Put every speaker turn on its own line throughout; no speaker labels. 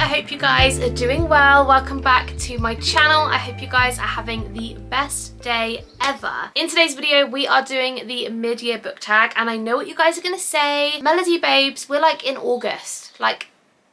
I hope you guys are doing well. Welcome back to my channel. I hope you guys are having the best day ever. In today's video, we are doing the mid-year book tag, and I know what you guys are gonna say. Melody babes, we're like in August. Like,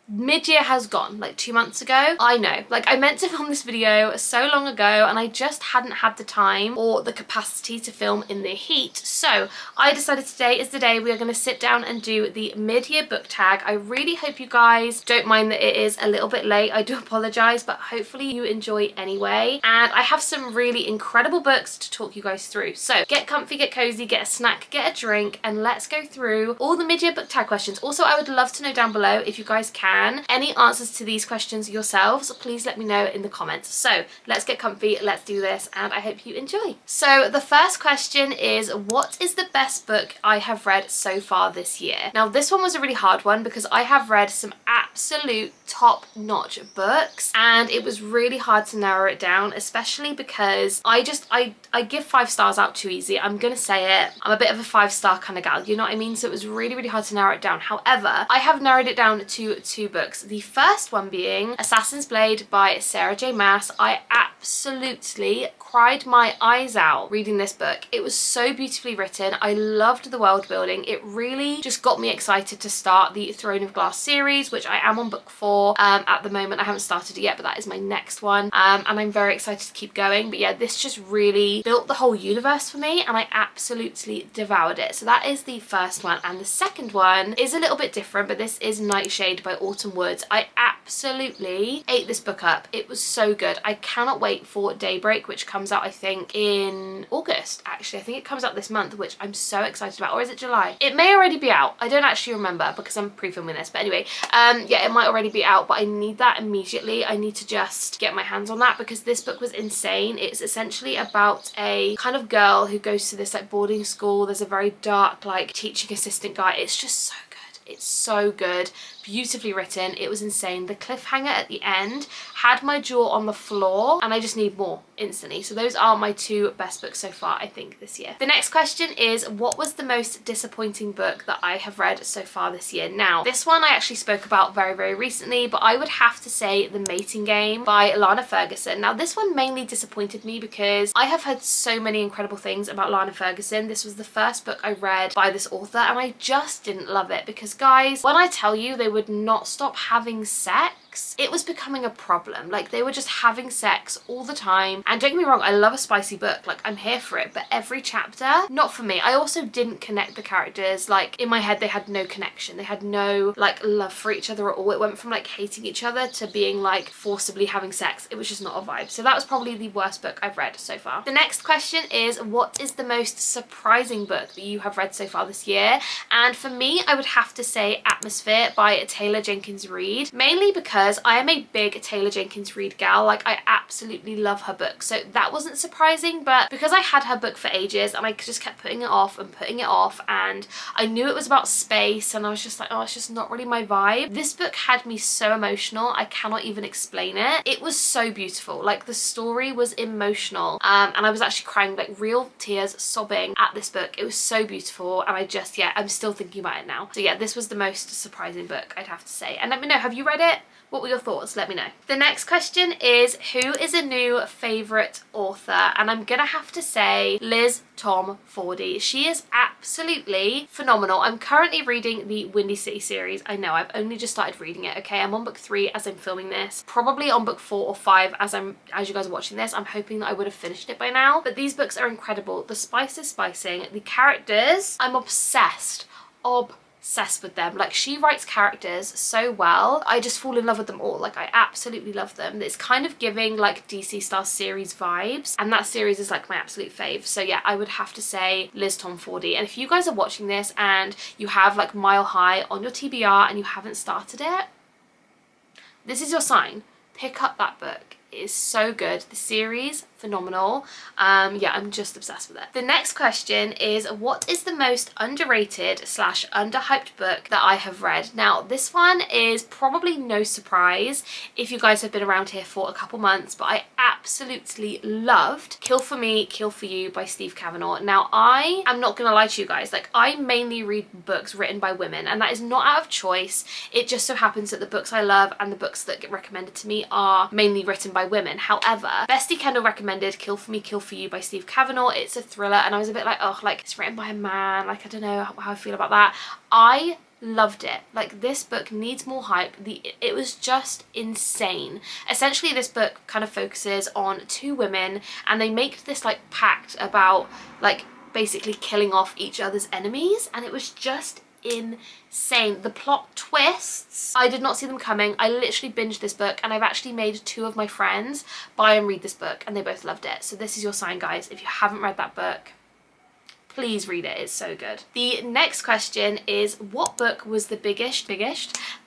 mid-year has gone like 2 months ago. I know, like I meant to film this video so long ago and I just hadn't had the time or the capacity to film in the heat. So I decided today is the day we are going to sit down and do the mid-year book tag. I really hope you guys don't mind that it is a little bit late. I do apologize, but hopefully you enjoy anyway. And I have some really incredible books to talk you guys through. So get comfy, get cozy, get a snack, get a drink, and let's go through all the mid-year book tag questions. Also, I would love to know down below, if you guys can, any answers to these questions yourselves, please let me know in the comments. So let's get comfy, let's do this, and I hope you enjoy. So the first question is, what is the best book I have read so far this year? Now this one was a really hard one because I have read some absolute top-notch books and it was really hard to narrow it down, especially because I give 5 stars out too easy. I'm gonna say it, I'm a bit of a 5-star kind of gal, you know what I mean? So it was really hard to narrow it down. However, I have narrowed it down to 2 books. The first one being Assassin's Blade by Sarah J Maas. I absolutely cried my eyes out reading this book. It was so beautifully written. I loved the world building. It really just got me excited to start the Throne of Glass series, which I am on book 4 at the moment. I haven't started it yet, but that is my next one, and I'm very excited to keep going. But yeah, this just really built the whole universe for me and I absolutely devoured it. So that is the first one. And the second one is a little bit different, but this is Nightshade by Autumn Woods. I absolutely ate this book up. It was so good. I cannot wait for Daybreak, which comes out I think in August. Actually, I think it comes out this month, which I'm so excited about. Or is it July? It may already be out. I don't actually remember because I'm pre-filming this, but anyway, yeah, it might already be out, but I need that immediately. I need to just get my hands on that because this book was insane. It's essentially about a kind of girl who goes to this like boarding school. There's a very dark like teaching assistant guy. It's just so good. It's so good, beautifully written. It was insane. The cliffhanger at the end had my jaw on the floor and I just need more instantly. So those are my 2 best books so far, I think, this year. The next question is, what was the most disappointing book that I have read so far this year? Now, this one I actually spoke about very recently, but I would have to say The Mating Game by Lana Ferguson. Now, this one mainly disappointed me because I have heard so many incredible things about Lana Ferguson. This was the first book I read by this author and I just didn't love it because, guys, when I tell you they would not stop having sex, it was becoming a problem. Like, they were just having sex all the time. And don't get me wrong, I love a spicy book, like I'm here for it, but every chapter, not for me. I also didn't connect the characters. Like, in my head they had no connection, they had no like love for each other at all. It went from like hating each other to being like forcibly having sex. It was just not a vibe. So that was probably the worst book I've read so far. The next question is, what is the most surprising book that you have read so far this year? And for me, I would have to say Atmosphere by Taylor Jenkins Reid, mainly because I am a big Taylor Jenkins Reid gal. Like, I absolutely love her book, so that wasn't surprising. But because I had her book for ages and I just kept putting it off and I knew it was about space and I was just like, oh, it's just not really my vibe. This book had me so emotional, I cannot even explain it. It was so beautiful. Like, the story was emotional, and I was actually crying, like real tears, sobbing at this book. It was so beautiful and I just, yeah, I'm still thinking about it now. So yeah, this was the most surprising book, I'd have to say. And let me know, have you read it? What were your thoughts? Let me know. The next question is, who is a new favourite author? And I'm gonna have to say Liz Tom Fordy. She is absolutely phenomenal. I'm currently reading the Windy City series. I know, I've only just started reading it, okay? I'm on book 3 as I'm filming this. Probably on book 4 or 5 as you guys are watching this. I'm hoping that I would have finished it by now. But these books are incredible. The spice is spicing. The characters, I'm obsessed with them. Like, she writes characters so well. I just fall in love with them all. Like, I absolutely love them. It's kind of giving like DC Star series vibes, and that series is like my absolute fave. So yeah, I would have to say Liz Tom Fordy. And if you guys are watching this and you have like Mile High on your TBR and you haven't started it, this is your sign. Pick up that book. It is so good. The series, phenomenal. Yeah, I'm just obsessed with it. The next question is, what is the most underrated slash underhyped book that I have read? Now, this one is probably no surprise if you guys have been around here for a couple months, but I absolutely loved Kill for Me, Kill for You by Steve Kavanaugh. Now, I am not gonna lie to you guys, like, I mainly read books written by women, and that is not out of choice. It just so happens that the books I love and the books that get recommended to me are mainly written by women. However, Bestie Kendall recommended Kill for Me, Kill for You by Steve Kavanaugh. It's a thriller, and I was a bit like, oh, like, it's written by a man, like, I don't know how I feel about that. I loved it. Like, this book needs more hype. It was just insane. Essentially, this book kind of focuses on two women, and they make this like pact about like basically killing off each other's enemies, and it was just insane. The plot twists, I did not see them coming. I literally binged this book, and I've actually made two of my friends buy and read this book, and they both loved it. So this is your sign, guys. If you haven't read that book, please read it. It's so good. The next question is, what book was the biggest,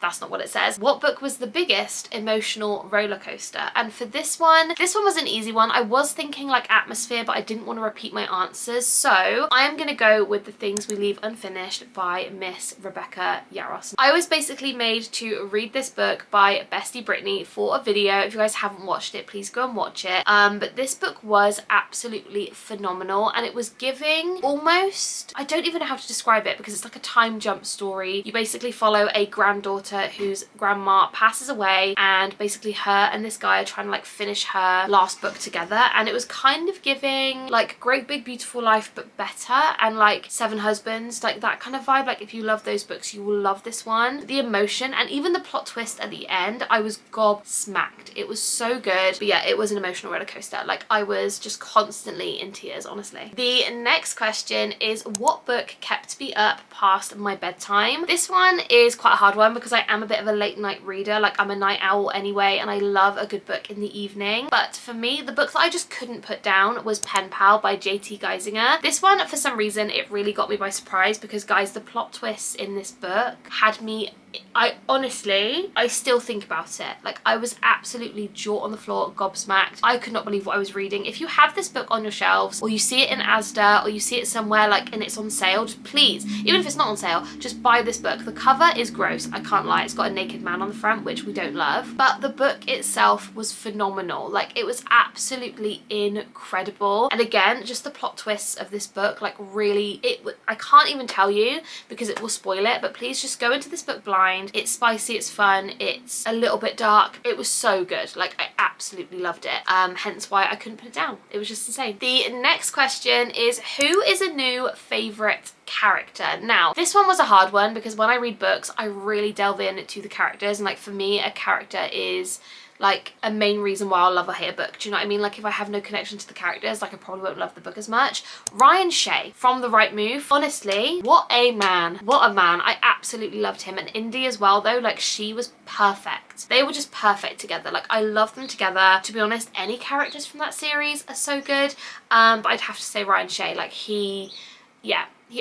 that's not what it says. What book was the biggest emotional roller coaster? And for this one was an easy one. I was thinking like atmosphere, but I didn't want to repeat my answers. So I am going to go with The Things We Leave Unfinished by Miss Rebecca Yarros. I was basically made to read this book by Bestie Brittany for a video. If you guys haven't watched it, please go and watch it. But this book was absolutely phenomenal, and it was giving almost, I don't even know how to describe it because it's like a time jump story. You basically follow a granddaughter whose grandma passes away, and basically her and this guy are trying to like finish her last book together, and it was kind of giving like Great Big Beautiful Life but better, and like Seven Husbands, like that kind of vibe. Like, if you love those books, you will love this one. The emotion and even the plot twist at the end, I was gobsmacked. It was so good. But yeah, it was an emotional roller coaster. Like, I was just constantly in tears, honestly. The next question is, what book kept me up past my bedtime? This one is quite a hard one because I am a bit of a late night reader. Like, I'm a night owl anyway, and I love a good book in the evening. But for me, the book that I just couldn't put down was Pen Pal by JT Geisinger. This one, for some reason, it really got me by surprise because, guys, the plot twists in this book had me, I honestly, I still think about it. Like, I was absolutely jaw on the floor, gobsmacked. I could not believe what I was reading. If you have this book on your shelves, or you see it in Asda, or you see it somewhere like and it's on sale, just please, even if it's not on sale, just buy this book. The cover is gross, I can't lie. It's got a naked man on the front, which we don't love, but the book itself was phenomenal. Like, it was absolutely incredible. And again, just the plot twists of this book, like, really, I can't even tell you because it will spoil it, but please just go into this book blind. It's spicy, it's fun, it's a little bit dark. It was so good. Like, I absolutely loved it. Hence why I couldn't put it down. It was just insane. The next question is, who is a new favorite character? Now, this one was a hard one because when I read books, I really delve into the characters, and like, for me, a character is like a main reason why I'll love or hate a book. Do you know what I mean? Like, if I have no connection to the characters, like, I probably won't love the book as much. Ryan Shea from The Right Move, honestly, what a man. What a man. I absolutely loved him. And Indy as well, though, like, she was perfect. They were just perfect together. Like, I love them together. To be honest, any characters from that series are so good. But I'd have to say Ryan Shea, like, he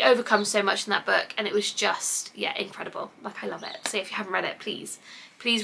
overcomes so much in that book, and it was just, yeah, incredible. Like, I love it. So if you haven't read it, please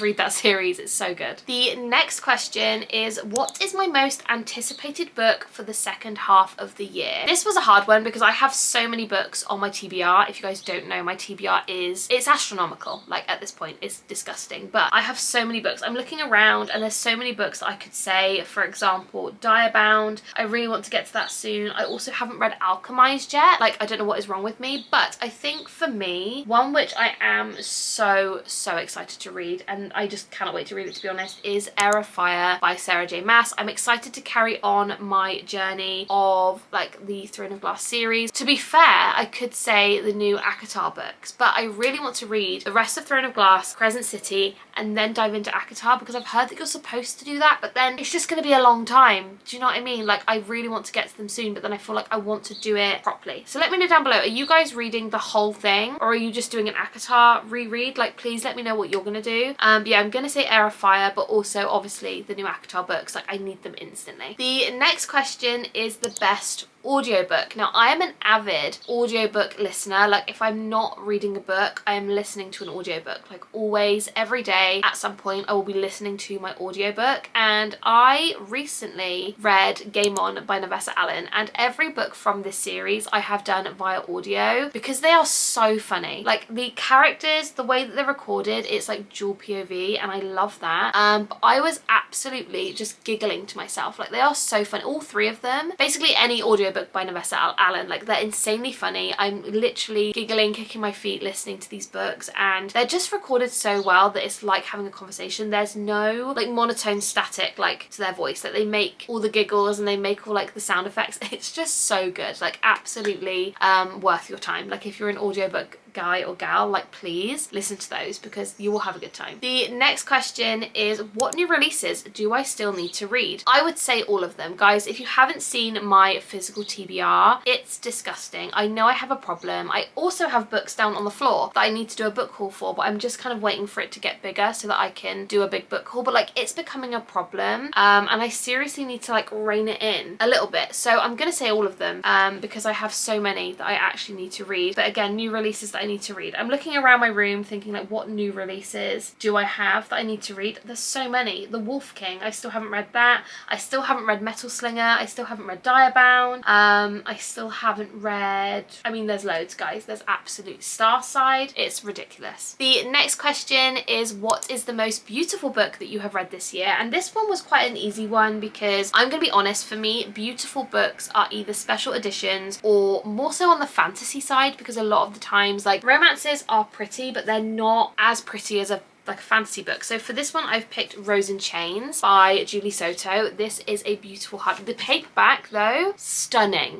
read that series. It's so good. The next question is, what is my most anticipated book for the second half of the year? This was a hard one because I have so many books on my TBR. If you guys don't know, my TBR it's astronomical. Like, at this point, it's disgusting. But I have so many books. I'm looking around and there's so many books that I could say. For example, Diabound. I really want to get to that soon. I also haven't read Alchemized yet. Like, I don't know what is wrong with me. But I think for me, one which I am so excited to read, and I just cannot wait to read it, to be honest, is Air of Fire by Sarah J Maas. I'm excited to carry on my journey of like the Throne of Glass series. To be fair, I could say the new ACOTAR books, but I really want to read the rest of Throne of Glass, Crescent City, and then dive into ACOTAR because I've heard that you're supposed to do that, but then it's just going to be a long time. Do you know what I mean? Like, I really want to get to them soon, but then I feel like I want to do it properly. So let me know down below, are you guys reading the whole thing, or are you just doing an ACOTAR reread? Like, please let me know what you're going to do. Yeah, I'm gonna say Air of Fire, but also obviously the new ACOTAR books, like, I need them instantly. The next question is the best audiobook. Now I am an avid audiobook listener. Like if I'm not reading a book, I am listening to an audiobook. Like always, every day at some point I will be listening to my audiobook. And I recently read Game On by Navessa Allen, and every book from this series I have done via audio because they are so funny. Like the characters, the way that they're recorded, it's like dual POV and I love that. But I was absolutely just giggling to myself. Like they are so fun, all three of them. Basically any audiobook by Navessa Allen, like they're insanely funny. I'm literally giggling, kicking my feet listening to these books, and they're just recorded so well that it's like having a conversation. There's no like monotone static like to their voice, that they make all the giggles and they make all like the sound effects. It's just so good, like absolutely worth your time. Like if you're an audiobook guy or gal, like please listen to those because you will have a good time. The next question is, what new releases do I still need to read? I would say all of them. Guys, if you haven't seen my physical TBR, it's disgusting. I know I have a problem. I also have books down on the floor that I need to do a book haul for, but I'm just kind of waiting for it to get bigger so that I can do a big book haul. But like it's becoming a problem, and I seriously need to like rein it in a little bit. So I'm gonna say all of them because I have so many that I actually need to read. But again, new releases that I need to read. I'm looking around my room thinking like, what new releases do I have that I need to read? There's so many. The Wolf King, I still haven't read that. I still haven't read Metal Slinger. I still haven't read Direbound. I still haven't read, I mean there's loads, guys. There's absolute Starside. It's ridiculous. The next question is, what is the most beautiful book that you have read this year? And this one was quite an easy one because I'm gonna be honest, for me beautiful books are either special editions or more so on the fantasy side, because a lot of the times like romances are pretty but they're not as pretty as a fantasy book. So for this one I've picked Rose in Chains by Julie Soto. This is a beautiful hard, the paperback though, stunning.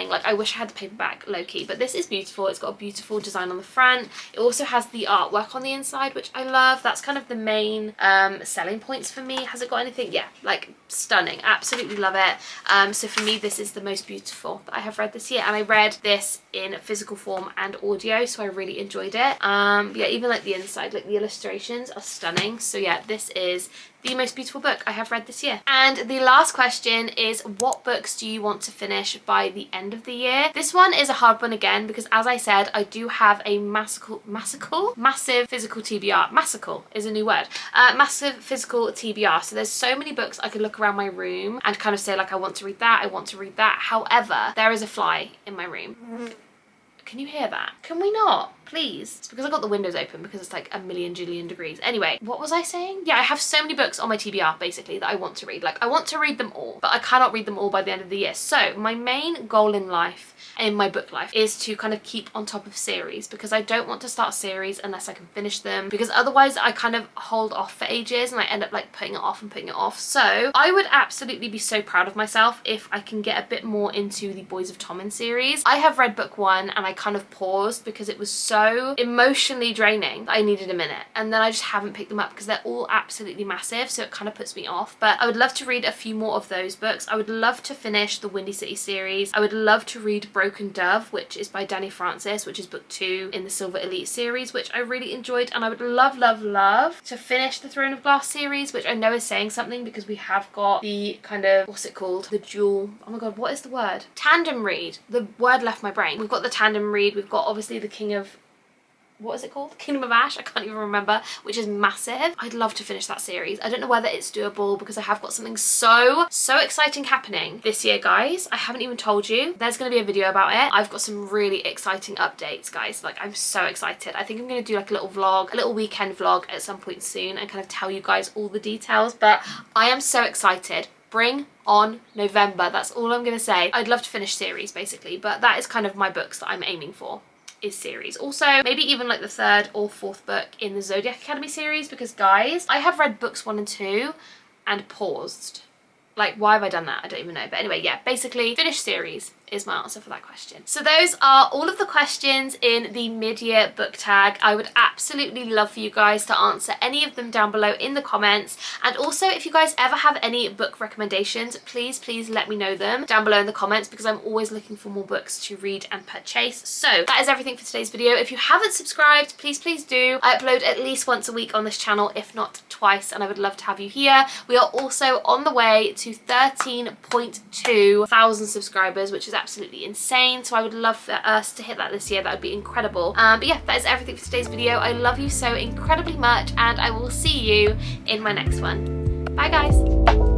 Like I wish I had the paperback low-key, but this is beautiful. It's got a beautiful design on the front. It also has the artwork on the inside, which I love. That's kind of the main selling points for me. Has it got anything? Yeah, like stunning, absolutely love it. So for me this is the most beautiful that I have read this year, and I read this in physical form and audio, so I really enjoyed it. Yeah, even like the inside, like the illustrations are stunning. So yeah, this is the most beautiful book I have read this year. And the last question is, what books do you want to finish by the end of the year? This one is a hard one again because, as I said, I do have a massive physical TBR. Massical is a new word. Massive physical TBR. So there's so many books I could look around my room and kind of say like, I want to read that, I want to read that. However, there is a fly in my room. Can you hear that? Can we not? Please. It's because I got the windows open because it's like a million jillion degrees. Anyway, what was I saying? Yeah, I have so many books on my TBR basically that I want to read. Like I want to read them all, but I cannot read them all by the end of the year. So my main goal in life, in my book life, is to kind of keep on top of series, because I don't want to start a series unless I can finish them, because otherwise I kind of hold off for ages and I end up like putting it off and putting it off. So I would absolutely be so proud of myself if I can get a bit more into the Boys of Tommen series. I have read book 1 and I kind of paused because it was so emotionally draining that I needed a minute, and then I just haven't picked them up because they're all absolutely massive, so it kind of puts me off. But I would love to read a few more of those books. I would love to finish the Windy City series. I would love to read Broken Dove, which is by Danny Francis, which is book 2 in the Silver Elite series, which I really enjoyed. And I would love to finish the Throne of Glass series, which I know is saying something because we have got the kind of, what's it called? The dual, oh my god, what is the word? Tandem read. The word left my brain. We've got the tandem read. We've got obviously the King of, what is it called? Kingdom of Ash, I can't even remember, which is massive. I'd love to finish that series. I don't know whether it's doable because I have got something so exciting happening this year, guys. I haven't even told you. There's going to be a video about it. I've got some really exciting updates, guys. Like, I'm so excited. I think I'm going to do like a little vlog, a little weekend vlog at some point soon and kind of tell you guys all the details, but I am so excited. Bring on November. That's all I'm going to say. I'd love to finish series basically, but that is kind of my books that I'm aiming for. Is series. Also, maybe even like the 3rd or 4th book in the Zodiac Academy series, because guys, I have read books 1 and 2 and paused. Like, why have I done that? I don't even know. But anyway, yeah, basically finish series is my answer for that question. So those are all of the questions in the mid-year book tag. I would absolutely love for you guys to answer any of them down below in the comments. And also, if you guys ever have any book recommendations, please let me know them down below in the comments, because I'm always looking for more books to read and purchase. So that is everything for today's video. If you haven't subscribed, please do. I upload at least once a week on this channel, if not twice, and I would love to have you here. We are also on the way to 13.2 thousand subscribers, which is absolutely insane. So I would love for us to hit that this year. That would be incredible. But yeah, that is everything for today's video. I love you so incredibly much, and I will see you in my next one. Bye guys.